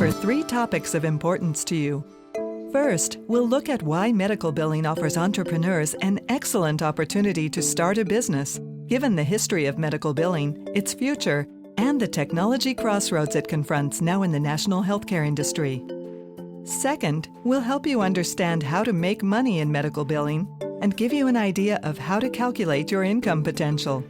cover 3 topics of importance to you. First, we'll look at why medical billing offers entrepreneurs an excellent opportunity to start a business, given the history of medical billing, its future, and the technology crossroads it confronts now in the national healthcare industry. Second, we'll help you understand how to make money in medical billing and give you an idea of how to calculate your income potential.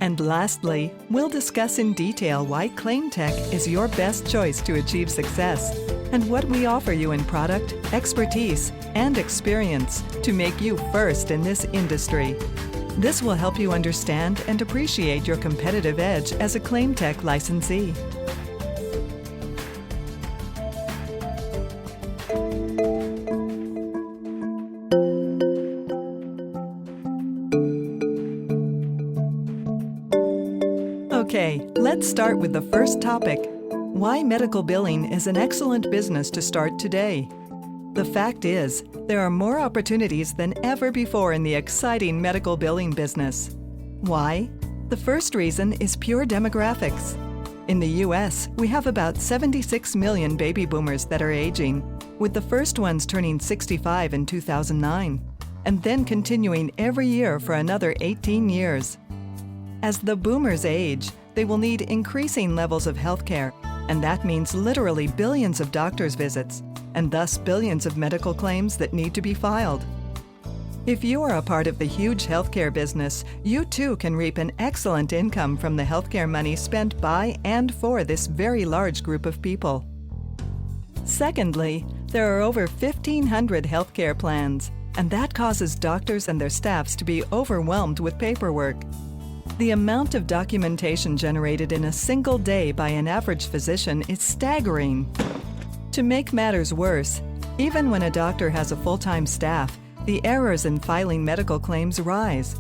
And lastly, we'll discuss in detail why ClaimTek is your best choice to achieve success and what we offer you in product, expertise, and experience to make you first in this industry. This will help you understand and appreciate your competitive edge as a ClaimTek licensee. Okay, let's start with the first topic: why medical billing is an excellent business to start today. The fact is, there are more opportunities than ever before in the exciting medical billing business. Why? The first reason is pure demographics. In the U.S., we have about 76 million baby boomers that are aging, with the first ones turning 65 in 2009, and then continuing every year for another 18 years. As the boomers age, they will need increasing levels of healthcare, and that means literally billions of doctor's visits, and thus billions of medical claims that need to be filed. If you are a part of the huge healthcare business, you too can reap an excellent income from the healthcare money spent by and for this very large group of people. Secondly, there are over 1,500 healthcare plans, and that causes doctors and their staffs to be overwhelmed with paperwork. The amount of documentation generated in a single day by an average physician is staggering. To make matters worse, even when a doctor has a full-time staff, the errors in filing medical claims rise.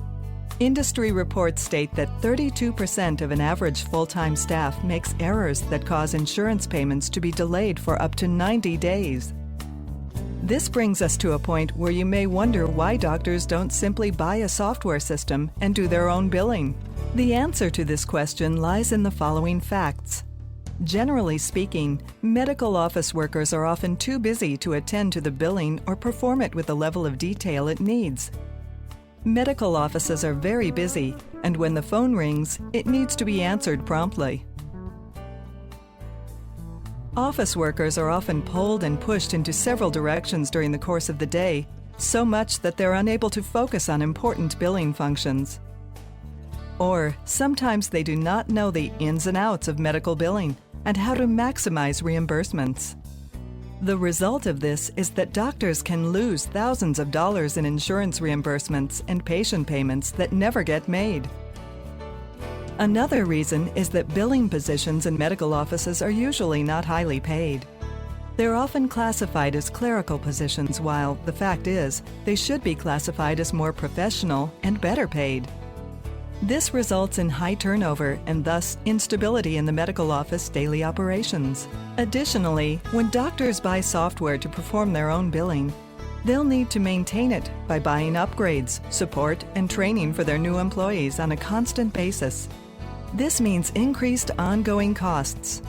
Industry reports state that 32% of an average full-time staff makes errors that cause insurance payments to be delayed for up to 90 days. This brings us to a point where you may wonder why doctors don't simply buy a software system and do their own billing. The answer to this question lies in the following facts. Generally speaking, medical office workers are often too busy to attend to the billing or perform it with the level of detail it needs. Medical offices are very busy, and when the phone rings, it needs to be answered promptly. Office workers are often pulled and pushed into several directions during the course of the day, so much that they're unable to focus on important billing functions. Or sometimes they do not know the ins and outs of medical billing and how to maximize reimbursements. The result of this is that doctors can lose thousands of dollars in insurance reimbursements and patient payments that never get made. Another reason is that billing positions in medical offices are usually not highly paid. They're often classified as clerical positions, while the fact is, they should be classified as more professional and better paid. This results in high turnover and thus instability in the medical office daily operations. Additionally, when doctors buy software to perform their own billing, they'll need to maintain it by buying upgrades, support, and training for their new employees on a constant basis. This means increased ongoing costs.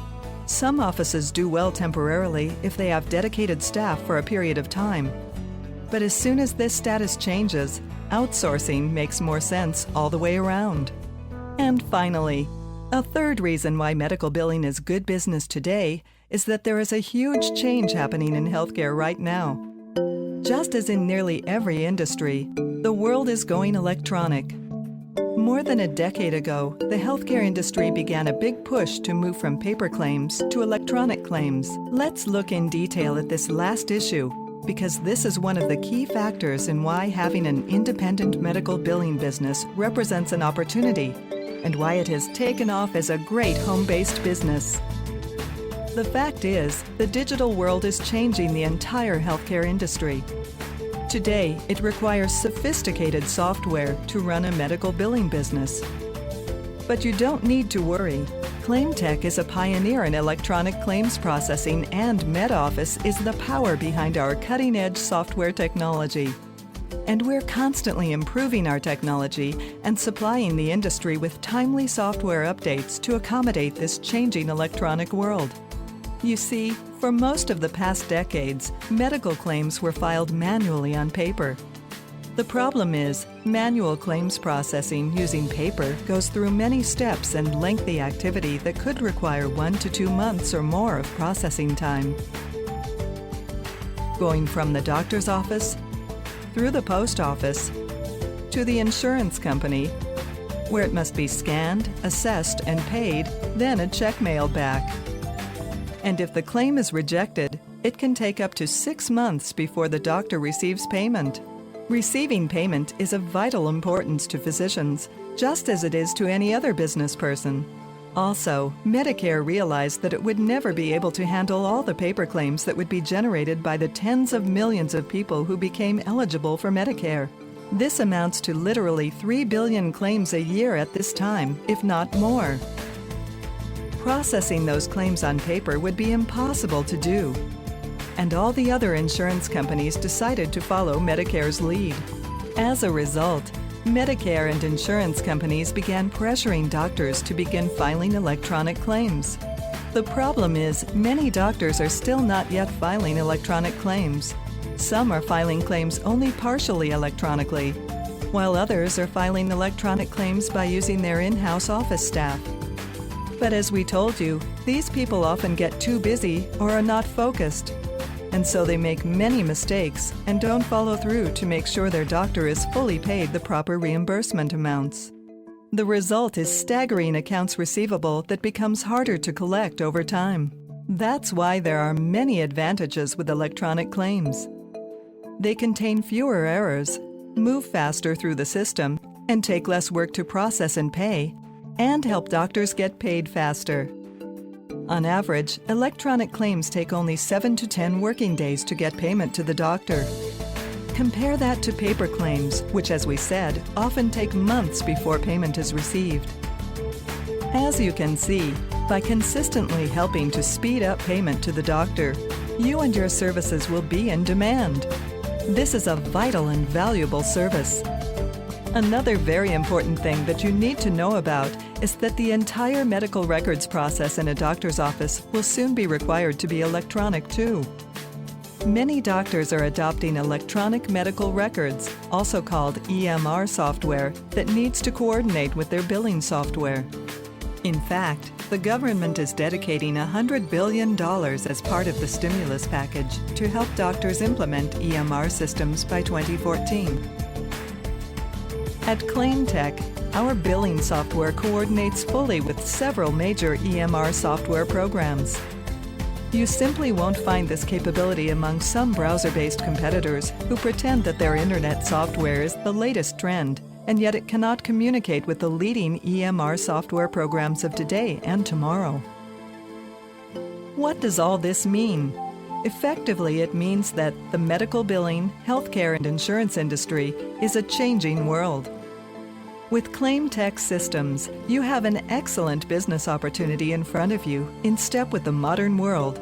Some offices do well temporarily if they have dedicated staff for a period of time. But as soon as this status changes, outsourcing makes more sense all the way around. And finally, a third reason why medical billing is good business today is that there is a huge change happening in healthcare right now. Just as in nearly every industry, the world is going electronic. More than a decade ago, the healthcare industry began a big push to move from paper claims to electronic claims. Let's look in detail at this last issue, because this is one of the key factors in why having an independent medical billing business represents an opportunity, and why it has taken off as a great home-based business. The fact is, the digital world is changing the entire healthcare industry. Today, it requires sophisticated software to run a medical billing business. But you don't need to worry. ClaimTek is a pioneer in electronic claims processing, and MedOffice is the power behind our cutting-edge software technology. And we're constantly improving our technology and supplying the industry with timely software updates to accommodate this changing electronic world. You see, for most of the past decades, medical claims were filed manually on paper. The problem is, manual claims processing using paper goes through many steps and lengthy activity that could require 1 to 2 months or more of processing time. Going from the doctor's office, through the post office, to the insurance company, where it must be scanned, assessed, and paid, then a check mailed back. And if the claim is rejected, it can take up to 6 months before the doctor receives payment. Receiving payment is of vital importance to physicians, just as it is to any other business person. Also, Medicare realized that it would never be able to handle all the paper claims that would be generated by the tens of millions of people who became eligible for Medicare. This amounts to literally 3 billion claims a year at this time, if not more. Processing those claims on paper would be impossible to do. And all the other insurance companies decided to follow Medicare's lead. As a result, Medicare and insurance companies began pressuring doctors to begin filing electronic claims. The problem is, many doctors are still not yet filing electronic claims. Some are filing claims only partially electronically, while others are filing electronic claims by using their in-house office staff. But as we told you, these people often get too busy or are not focused, and so they make many mistakes and don't follow through to make sure their doctor is fully paid the proper reimbursement amounts. The result is staggering accounts receivable that becomes harder to collect over time. That's why there are many advantages with electronic claims. They contain fewer errors, move faster through the system, and take less work to process and pay, and help doctors get paid faster. On average, electronic claims take only 7 to 10 working days to get payment to the doctor. Compare that to paper claims, which, as we said, often take months before payment is received. As you can see, by consistently helping to speed up payment to the doctor, you and your services will be in demand. This is a vital and valuable service. Another very important thing that you need to know about is that the entire medical records process in a doctor's office will soon be required to be electronic too. Many doctors are adopting electronic medical records, also called EMR software, that needs to coordinate with their billing software. In fact, the government is dedicating $100 billion as part of the stimulus package to help doctors implement EMR systems by 2014. At ClaimTek, our billing software coordinates fully with several major EMR software programs. You simply won't find this capability among some browser-based competitors who pretend that their internet software is the latest trend, and yet it cannot communicate with the leading EMR software programs of today and tomorrow. What does all this mean? Effectively, it means that the medical billing, healthcare, and insurance industry is a changing world. With ClaimTek systems, you have an excellent business opportunity in front of you, in step with the modern world.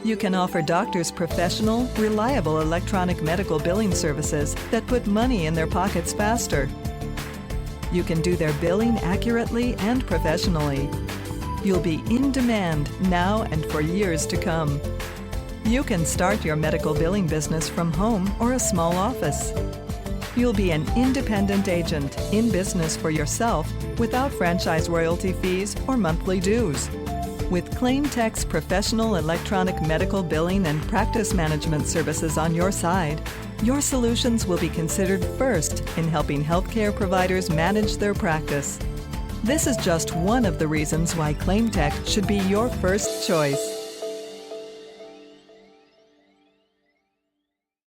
You can offer doctors professional, reliable electronic medical billing services that put money in their pockets faster. You can do their billing accurately and professionally. You'll be in demand now and for years to come. You can start your medical billing business from home or a small office. You'll be an independent agent in business for yourself without franchise royalty fees or monthly dues. With ClaimTek's professional electronic medical billing and practice management services on your side, your solutions will be considered first in helping healthcare providers manage their practice. This is just one of the reasons why ClaimTek should be your first choice.